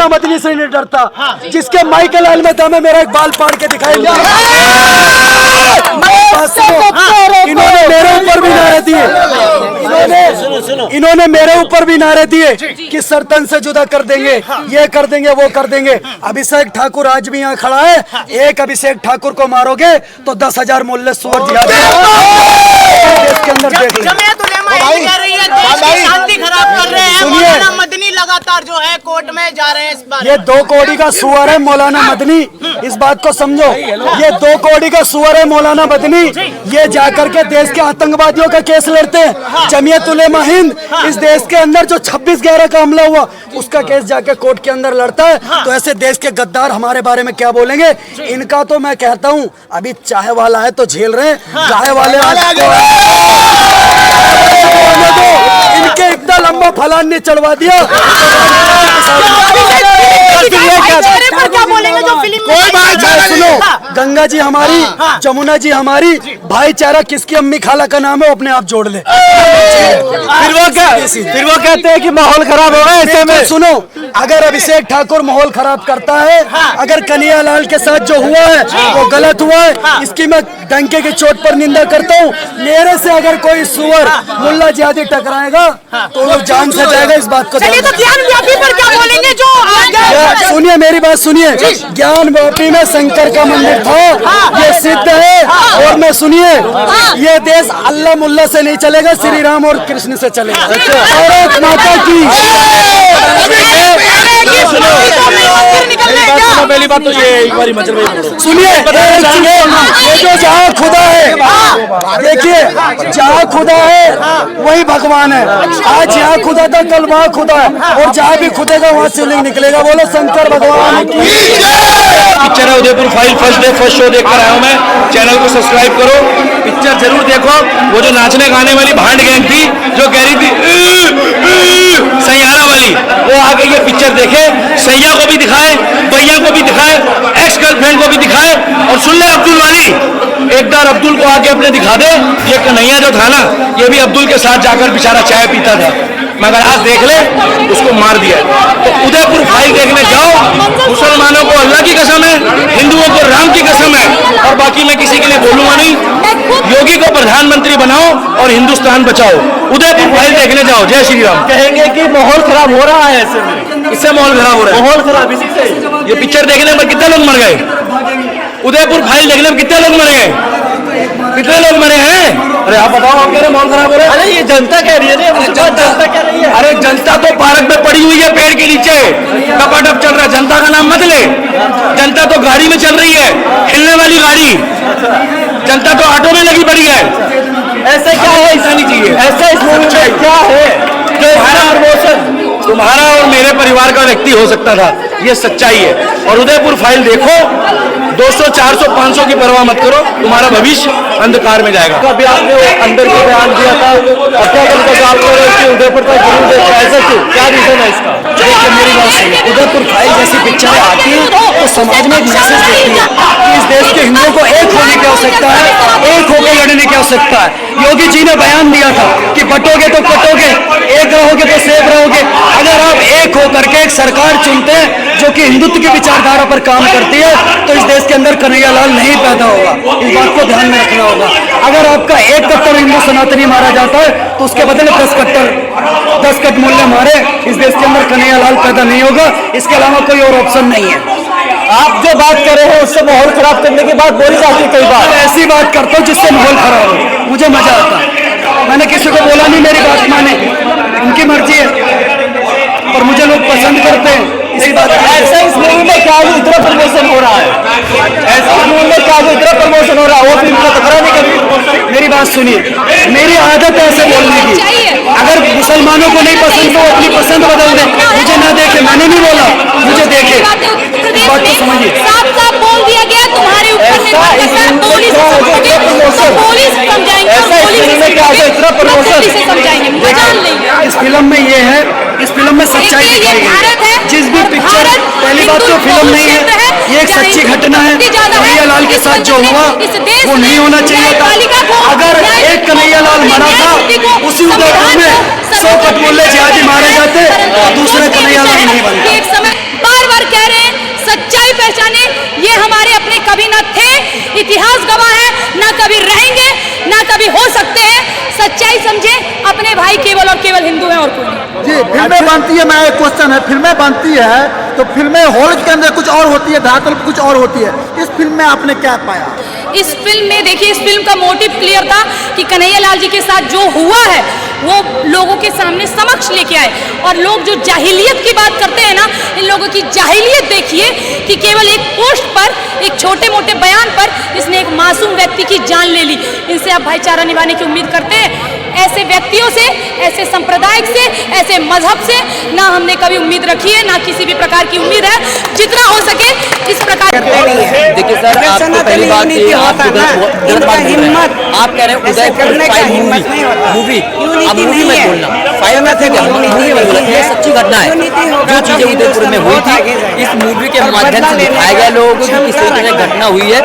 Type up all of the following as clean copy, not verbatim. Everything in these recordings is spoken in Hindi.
मौलाना मदनी से नहीं डरता। जिसके माइकल एलमेदा में मेरा एक बाल पाड़ के दिखाई दिया। इन्होंने मेरे ऊपर भी नारे दिए, इन्होंने मेरे ऊपर भी नारे दिए कि सरतन से जुदा कर देंगे, ये कर देंगे, वो कर देंगे। अभिषेक ठाकुर आज भी यहाँ खड़ा है। एक अभिषेक ठाकुर को मारोगे तो 10,000 मुल्ले सुअर जिहाद इसके अंदर देख लो। शांति खराब कर रहे हैं। मौलाना मदनी लगातार जो है कोर्ट में जा रहे हैं इस बार। ये 2 कौड़ी का सुअर है मौलाना मदनी, इस बात को समझो। ये 2 कौड़ी का सुअर है मौलाना मदनी। ये जाकर के देश के आतंकवादियों का केस लड़ते हैं। जमीयत उलेमा हिंद इस देश के अंदर जो 26/11 का हमला हुआ उसका केस जाके कोर्ट के अंदर लड़ता है। तो ऐसे देश के गद्दार हमारे बारे में क्या बोलेंगे? इनका तो मैं कहता हूँ अभी चाय वाला है तो झेल रहे हैं, गाय वाले इनके इतना लंबा फलान ने चढ़वा दिया। क्या बोलेंगे जो फिल्म में सुनो, गंगा जी हमारी, जमुना जी हमारी, भाईचारा किसकी अम्मी खाला का नाम है वो अपने आप जोड़ ले। फिर वो कहते हैं कि माहौल खराब हो गया। ऐसे में सुनो, अगर अभिषेक ठाकुर माहौल खराब करता है, अगर कन्हैया लाल के साथ जो हुआ है वो गलत हुआ है, इसकी मैं डंके की चोट पर निंदा करता हूँ। मेरे से अगर कोई सुअर मुल्ला जिहादी टकराएगा तो वो जान से जाएगा। इस बात को ज्ञानव्यापी पर क्या बोलेंगे? जो सुनिए, मेरी बात सुनिए। ज्ञानव्यापी में शंकर का मंदिर था, ये सिद्ध है। और मैं सुनिए, ये देश अल्लाह मुल्ला से नहीं चलेगा, श्री राम और कृष्ण से चलेगा। भारत माता की। पहली बात तो ये एक बारी मचल भाई सुनिए, ये जो जहाँ खुदा है, देखिए जहाँ खुदा है वही भगवान है। आज यहाँ खुदा था, कल वहाँ खुदा है, और जहाँ भी खुदेगा वहाँ शिवलिंग निकलेगा। बोलो शंकर भगवान की। पिक्चर है उदयपुर फाइल, फर्स्ट शो देख कर आया हूँ मैं। चैनल को सब्सक्राइब करो, पिक्चर जरूर देखो। वो जो नाचने गाने वाली भांड गैंग थी जो कह रही थी सैयारा वाली, वो आगे ये पिक्चर देखे, सैया को भी दिखाए, भैया को भी दिखाए, एक्स गर्लफ्रेंड को भी दिखाए, और सुन ले अब्दुल वाली, एक बार अब्दुल को आके अपने दिखा दे। ये कन्हैया जो था ना, ये भी अब्दुल के साथ जाकर बेचारा चाय पीता था, मगर आज देख ले उसको मार दिया। तो उदयपुर फाइल देखने जाओ। मुसलमानों को अल्लाह की कसम है, हिंदुओं को राम की कसम है, और बाकी मैं किसी के लिए बोलूंगा नहीं। योगी को प्रधानमंत्री बनाओ और हिंदुस्तान बचाओ। उदयपुर फाइल देखने जाओ। जय श्री राम। कहेंगे कि माहौल खराब हो रहा है। ऐसे में इससे माहौल खराब हो रहा है। माहौल खराब इसी से। ये पिक्चर देखने में कितने लोग मर गए? उदयपुर फाइल देखने में कितने लोग मर गए? कितने लोग मरे हैं? अरे आप बताओ, आप कह रहे माहौल खराब हो रहा है? अरे ये जनता कह रही है, जनता कह रही है। अरे जनता तो पार्क में पड़ी हुई है, पेड़ के नीचे टपाटप चल रहा है। जनता का नाम मत ले। जनता तो गाड़ी में चल रही है, हिलने वाली गाड़ी। जनता तो ऑटो में लगी पड़ी है। ऐसे क्या है? ऐसा नहीं चाहिए। ऐसा इस मूवी में क्या है? तुम्हारा और मेरे परिवार का व्यक्ति हो सकता था, ये सच्चाई है। और उदयपुर फाइल देखो, 200, 400, 500 की परवाह मत करो, तुम्हारा भविष्य अंधकार में जाएगा। कभी आपने वो अंदर को बयान दिया था, उदयपुर का ऐसा क्यों? क्या रीजन है इसका? देखिए मेरी बात सुनिए, उदयपुर फाइल जैसी पिक्चरें आती हैं तो समाज में एक मैसेज देती है कि इस देश के हिंदुओं को एक होने की आवश्यकता है, एक होकर लड़ने की आवश्यकता है। योगी जी ने बयान दिया था कि बटोगे तो कटोगे, एक रहोगे तो सेफ रहोगे। अगर आप एक होकर के एक सरकार चुनते हैं जो कि हिंदुत्व की विचारधारा पर काम करती है, तो इस देश के अंदर कन्हैया लाल नहीं पैदा होगा। इस बात को ध्यान में रखना होगा। अगर आपका एक कट्टर हिंदू सनातनी मारा जाता है तो उसके बदले 10 कट मूल्य मारे, इस देश के अंदर कन्हैया लाल पैदा नहीं होगा। इसके अलावा कोई और ऑप्शन नहीं है। आप जो बात कर रहे हैं उससे माहौल खराब करने की बात बोली जाती है कई बार। ऐसी बात करता हूँ जिससे माहौल खराब हो, मुझे मजा आता है। मैंने किसी को बोला नहीं मेरी बात माने, उनकी मर्जी है, और मुझे लोग पसंद करते हैं। इसी बात ऐसा इस मूवी में क्या इतना प्रमोशन हो रहा है? ऐसा इस मूवी में क्या इतना प्रमोशन हो रहा है? वो फिल्म का टकरा नहीं कभी। मेरी बात सुनिए, मेरी आदत है ऐसे बोलने की। अगर मुसलमानों को नहीं पसंद तो अपनी पसंद बदल दे। मुझे ना देखे, मैंने नहीं बोला, मुझे देखे। इस बात को समझिए। साफ बोल दिया गया तुम्हारे ऊपर इस फिल्म में ये है, इस फिल्म में सच्चाई दिखाई गई। जिस भी पिक्चर, पहली बात तो फिल्म नहीं है, ये एक सच्ची घटना है। कन्हैया लाल के साथ जो हुआ वो नहीं होना चाहिए था। अगर एक कन्हैया लाल मरा था, उसी उदयपुर में 100 कटमुल्ले जिहादी मारे जाते, और दूसरे कन्हैया लाल नहीं बनते। बार कह रहे हैं सच्चाई पहचाने, ये हमारे अपने कभी न थे, इतिहास गवाह है, ना कभी रहेंगे, ना कभी हो सकते हैं। सच्चाई समझे, अपने भाई केवल और केवल हिंदू हैं और कोई नहीं। जी, फिल्में बनती है, मैं एक क्वेश्चन है, फिल्में बनती है तो फिल्में हॉल के अंदर कुछ और होती है, धरातल पर कुछ और होती है। इस फिल्म में आपने क्या पाया? इस फिल्म में देखिए, इस फिल्म का मोटिव क्लियर था कि कन्हैया लाल जी के साथ जो हुआ है वो लोगों के सामने समक्ष लेके आए। और लोग जो जाहिलियत की बात करते हैं ना, इन लोगों की जाहिलियत देखिए कि केवल एक पोस्ट पर, एक छोटे मोटे बयान पर इसने एक मासूम व्यक्ति की जान ले ली। इनसे आप भाईचारा निभाने की उम्मीद करते हैं? ऐसे व्यक्तियों से, ऐसे संप्रदाय से, ऐसे मजहब से ना हमने कभी उम्मीद रखी है, ना किसी भी प्रकार की उम्मीद है। जितना हो सके इस प्रकार। देखिए सर, आपको पहली बात ये आप गलत बात बोल रहे हैं। आप कह रहे हैं उदयपुर फाइल मूवी आप मूवी में बोलना, फाइल में थे क्या? मूवी में बोला, ये सच्ची घटना है। जो चीजें उदयपुर में हुई थी, इस मूवी के माध्यम से दिखाया गया लोगों को कि किस तरह की घटना हुई है।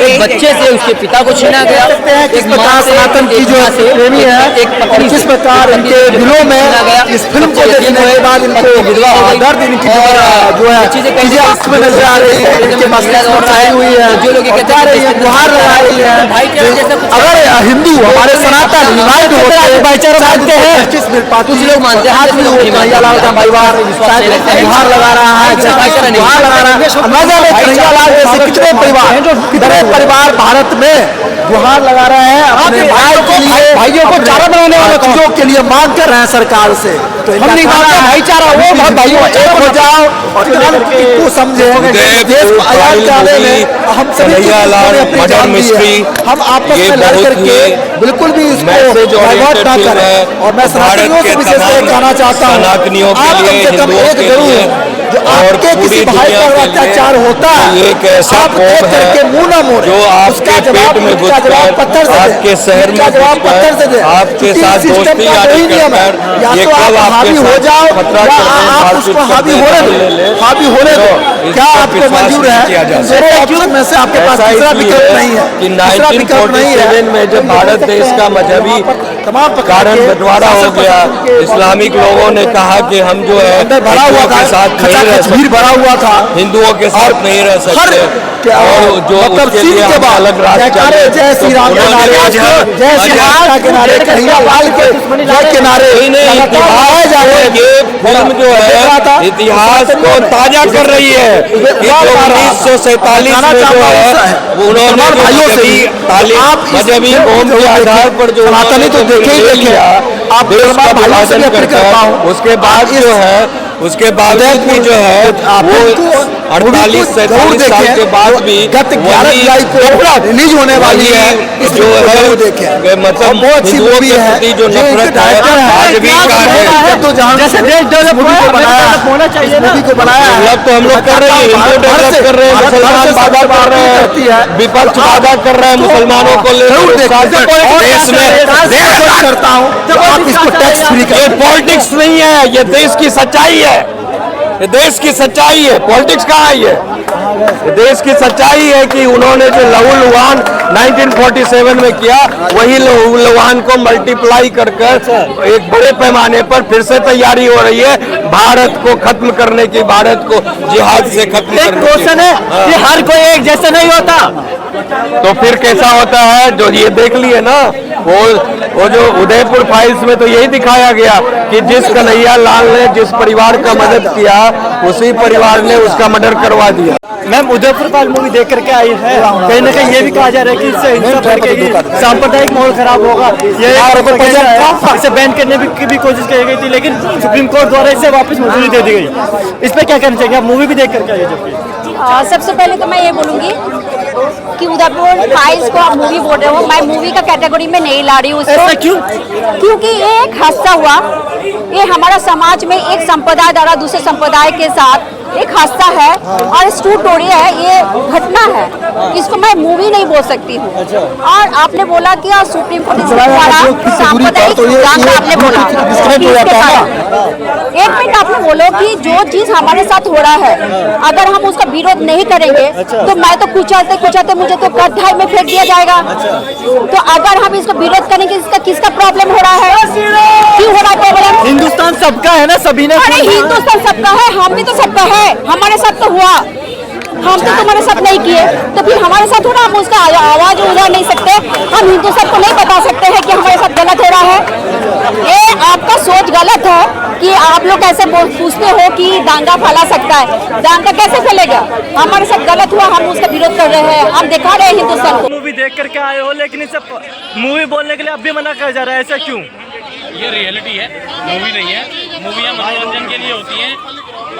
एक बच्चे से उसके पिता को छीना गया, एक मां से, सनातन की जो प्रेमी है, एक पत्नी किस प्रकार इनके दिलों में इस फिल्म को देखने के बाद इनको विधवा हो गई, दर्द इनकी जो है चीजें आंख में नजर आ रही है, इनके मसले हुई है, जो लोग कहते हैं गुहार लगा रही है। भाईचारा जैसा कुछ अगर हिंदू हमारे सनातन यूनाइट होते भाईचारा मानते हैं, कुछ लोग मानते हैं कन्हैया लाल का परिवार गुहार लगा रहा है, गुहार लगा रहा है। अंदाजा में कन्हैया लाल जैसे कितने परिवार भारत में गुहार लगा रहे हैं अपने भाइयों को चारा बनाने वाले चीजों के लिए मांग कर रहे हैं सरकार से। तो हम नहीं मानते भाईचारा, वो भाइयों एक हो जाओ और इनको समझे। देश को आजाद कराने में हम सभी हम आपस में लड़ करके बिल्कुल भी इसको डाइवर्ट ना करें। और मैं सनातनियों से विशेष कहना चाहता हूँ, आप कम से कम एक जरूर जो आपके किसी भाई पर अत्याचार होता है, आप देख करके मुंह न मोड़े, जो आपके पेट में घुसकर आपके शहर में घुसकर आपके साथ दोस्ती यारी कर, ये कब हावी हो जाओ या आप उसको हावी होने दो। क्या आपको मंजूर है? दोनों ऑप्शन में से आपके पास तीसरा विकल्प नहीं है कि 1947 में जब भारत देश का मजहबी कारण बंटवारा हो गया, इस्लामिक लोगों ने कहा कि हम जो है भरा हुआ के साथ नहीं रह सकते, भरा हुआ था, हिंदुओं के साथ नहीं रह सकते, और जो उसके लिए हम अलग रास्ता जय श्री राम के नारे, जय श्री राम के नारे, कन्हैया लाल के नारे ये फिल्म जो है इतिहास को ताजा कर रही है कि 1947 में जो है उन्होंने मजहबी कौम के आधार पर जो देखे ही देखे आप विभाजन करता, उसके बाद जो है उसके बावजूद भी जो है वो 48-47 साल के बाद भी 11 जुलाई को रिलीज होने वाली है, जो है वो देखे मतलब हिंदुओं के प्रति जो नफरत है आज भी जैसे देश डेवलप होना चाहिए मूवी को बनाया है। तो हम लोग कर रहे हैं, हिंदू डेवलप कर रहे हैं, मुसलमान वादा कर रहे हैं, विपक्ष वादा कर रहे हैं मुसलमानों को लेकर देश में करता हूँ आप इसको टैक्स फ्री ये पॉलिटिक्स नहीं है, ये देश की सच्चाई है, ये देश की सच्चाई है। पॉलिटिक्स कहाँ है? ये देश की सच्चाई है कि उन्होंने जो लहू लुहान 1947 में किया, वही लहू लुहान को मल्टीप्लाई कर एक बड़े पैमाने पर फिर से तैयारी हो रही है भारत को खत्म करने की, भारत को जिहाद से खत्म करने की। क्वेश्चन है कि हर कोई एक जैसा नहीं होता, तो फिर कैसा होता है? जो ये देख लिए ना, वो जो उदयपुर फाइल्स में तो यही दिखाया गया कि जिस कन्हैया लाल ने जिस परिवार का मदद किया, उसी परिवार ने उसका मर्डर करवा दिया। मैम उदयपुर फाइल मूवी देख करके आई है, कहीं ना कहीं ये भी कहा जा रहा है कि इससे हिंसा भड़केगी, सांप्रदायिक माहौल खराब होगा, ये इसे बैन करने की भी कोशिश की गई थी, लेकिन सुप्रीम कोर्ट द्वारा इसे वापस मंजूरी दे दी गई। इस पर क्या कहना चाहिए? आप मूवी भी देख करके आइए। जबकि सबसे पहले तो मैं ये बोलूँगी कि उदयपुर फाइल्स को आप मूवी बोल रहे हो, मैं मूवी का कैटेगरी में नहीं ला रही हूँ इसको। क्यों? क्योंकि ये एक हादसा हुआ, ये हमारा समाज में एक संप्रदाय द्वारा दूसरे संप्रदाय के साथ एक हादसा है और ट्रू स्टोरी है, ये घटना है, इसको मैं मूवी नहीं बोल सकती हूँ। और आपने बोला कि सुप्रीम कोर्ट द्वारा सांप्रदायिक आपने बोला, एक मिनट आपने बोलो कि जो चीज हमारे साथ हो रहा है अगर हम उसका विरोध नहीं करेंगे तो मैं तो कुचलते कुचलते मुझे तो गड्ढे में फेंक दिया जाएगा। तो अगर हम इसका विरोध करेंगे, इसका किसका प्रॉब्लम हो रहा है? क्यों हो रहा है प्रॉब्लम? हिंदुस्तान सबका है ना, सभी ने। अरे हिंदुस्तान सबका है, हम भी तो सबका है। है, हमारे साथ तो हुआ, हम तो तुम्हारे साथ नहीं किए, तो फिर हमारे साथ हो रहा, हम उसका आवाज उठा नहीं सकते, हम हिंदू सबको नहीं बता सकते हैं कि हमारे साथ गलत हो रहा है। ये आपका सोच गलत है कि आप लोग ऐसे पूछते हो कि दांगा फैला सकता है, दांगा कैसे फैलेगा? हमारे साथ गलत हुआ, हम उसका विरोध कर रहे हैं, हम दिखा रहे हैं हिंदुस्तान को। मूवी देख करके आए हो, लेकिन इसे मूवी बोलने के लिए अब भी मना किया जा रहा है, ऐसा क्यों? ये रियलिटी है, मूवी नहीं है। मूवियाँ मनोरंजन के लिए होती हैं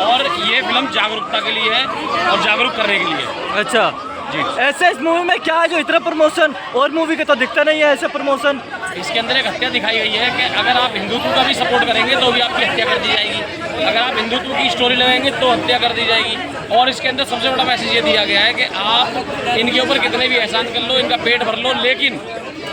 और ये फिल्म जागरूकता के लिए है और जागरूक करने के लिए। अच्छा जी, ऐसे इस मूवी में क्या है जो इतना प्रमोशन, और मूवी के तो दिखता नहीं है ऐसे प्रमोशन? इसके अंदर एक हत्या दिखाई गई है कि अगर आप हिंदुत्व का भी सपोर्ट करेंगे तो भी आपकी हत्या कर दी जाएगी, अगर आप हिंदुत्व की स्टोरी लगाएंगे तो हत्या कर दी जाएगी। और इसके अंदर सबसे बड़ा मैसेज ये दिया गया है कि आप इनके ऊपर कितने भी एहसान कर लो, इनका पेट भर लो, लेकिन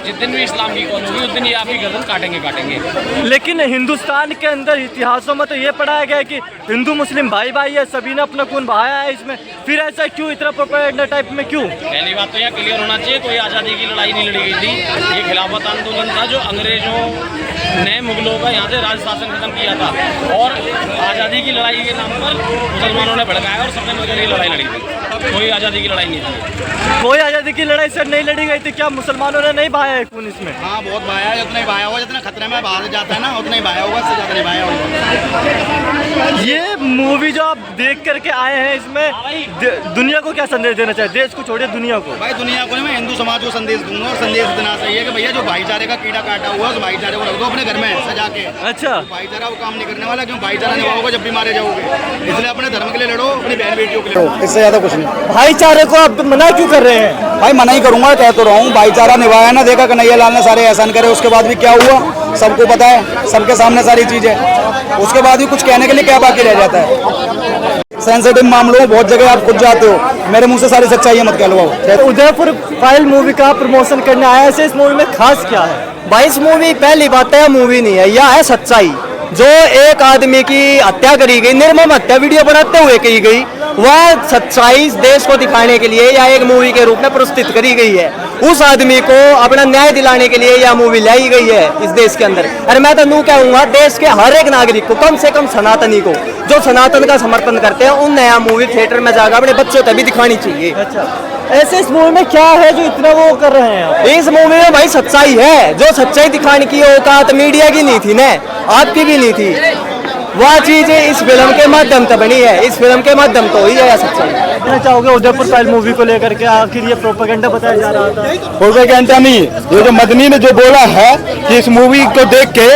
जिस दिन भी इस्लाम की कौन होगी उस दिन ये आपकी गर्दन काटेंगे। लेकिन हिंदुस्तान के अंदर इतिहासों में तो ये पढ़ाया गया है कि हिंदू मुस्लिम भाई भाई है, सभी ने अपना खून बहाया है इसमें, फिर ऐसा क्यों, इतना प्रोपेगेंडा टाइप में क्यों? पहली बात तो यहाँ क्लियर होना चाहिए, कोई आज़ादी की लड़ाई नहीं लड़ी गई थी। ये खिलाफत आंदोलन था जो अंग्रेजों ने मुगलों का यहाँ से राज शासन खत्म किया था, और आज़ादी की लड़ाई के नाम पर मुसलमानों ने भड़काया और सबने मिलकर ये लड़ाई लड़ी थी। कोई आज़ादी की लड़ाई नहीं थी। कोई आज़ादी की लड़ाई सर नहीं लड़ी गई थी क्या? मुसलमानों ने नहीं बहाया है खून इसमें? हाँ, बहुत बहाया है, उतना ही बहाया होगा जितना खतरे में बाहर जाता है ना, उतना ही बहाया होगा, इससे ज़्यादा नहीं बहाया होगा। ये मूवी जो आप देख करके आए हैं, इसमें दुनिया को क्या संदेश देना चाहिए? देश को छोड़िए, दुनिया को। भाई दुनिया को नहीं, मैं हिंदू समाज को संदेश दूंगा, और संदेश इतना सही है कि भैया जो भाईचारे का कीड़ा काटा हुआ है उस भाईचारे को रख दो अपने घर में सजा के। अच्छा, भाईचारा वो काम नहीं करने वाला, क्यों? भाईचारा निभाओगे जब भी मारे जाओगे, इसलिए अपने धर्म के लिए लड़ो, अपनी बहन बेटियों के लिए लड़ो, इससे ज्यादा कुछ नहीं। भाईचारे को आप मना क्यों कर रहे हैं? भाई मना ही करूंगा, कह तो रहा हूँ, भाईचारा निभाया ना, देखा कन्हैया लाल ने सारे एहसान करे, उसके बाद भी क्या हुआ सबको पता है, सबके सामने सारी चीजें, उसके बाद भी कुछ कहने के लिए क्या बाकी रह जाता है? सेंसिटिव मामलों में बहुत जगह आप खुद जाते हो, मेरे मुंह से सारी सच्चाई मत कहलवाओ। उदयपुर फाइल मूवी का प्रमोशन करने आया है, इस मूवी में खास क्या है? भाई इस मूवी, पहली बात है मूवी नहीं है, यह है सच्चाई। जो एक आदमी की हत्या करी गई, निर्मम हत्या वीडियो बनाते हुए की गई, वह सच्चाई देश को दिखाने के लिए या एक मूवी के रूप में प्रस्तुत करी गई है। उस आदमी को अपना न्याय दिलाने के लिए यह मूवी लाई गई है इस देश के अंदर। अरे मैं तो यूँ कहूँगा, देश के हर एक नागरिक को, कम से कम सनातनी को, जो सनातन का समर्थन करते हैं, उन नया मूवी थिएटर में जाकर अपने बच्चों को भी दिखानी चाहिए। अच्छा, ऐसे इस मूवी में क्या है जो इतना वो कर रहे हैं? इस मूवी में भाई सच्चाई है, जो सच्चाई दिखाने की औकात मीडिया की नहीं थी ना, आपकी भी नहीं थी, वह चीज इस फिल्म के माध्यम से बनी है, इस फिल्म के माध्यम तो ही है सच्चाई। कहना चाहोगे उदयपुर फाइल मूवी को लेकर के, आखिर ये प्रोपेगेंडा बताया जा रहा था? प्रोपेगेंडा नहीं, ये जो मदनी ने जो बोला है कि इस मूवी को देख के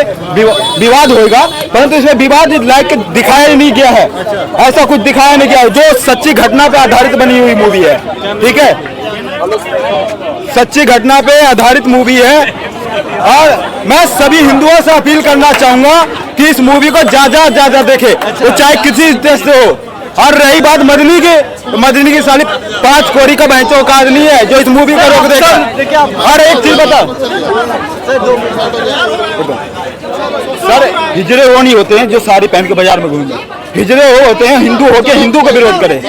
विवाद होगा, परंतु इसमें विवाद लायक दिखाया ही नहीं गया है, ऐसा कुछ दिखाया नहीं गया है। जो सच्ची घटना पे आधारित बनी हुई मूवी है, ठीक है, सच्ची घटना पे आधारित मूवी है, और मैं सभी हिंदुओं से अपील करना चाहूंगा कि इस मूवी को ज्यादा देखे, वो चाहे किसी देश से हो। और रही बात मदनी की, तो मदनी की साली 5 कोड़ी का बहनचोद औकात नहीं है जो इस मूवी को रोक देगा। और एक चीज बता सर, हिजड़े वो नहीं होते हैं जो साड़ी पहन के बाजार में घूमते, हिजड़े वो होते हैं हिंदू होके हिंदू का विरोध करे।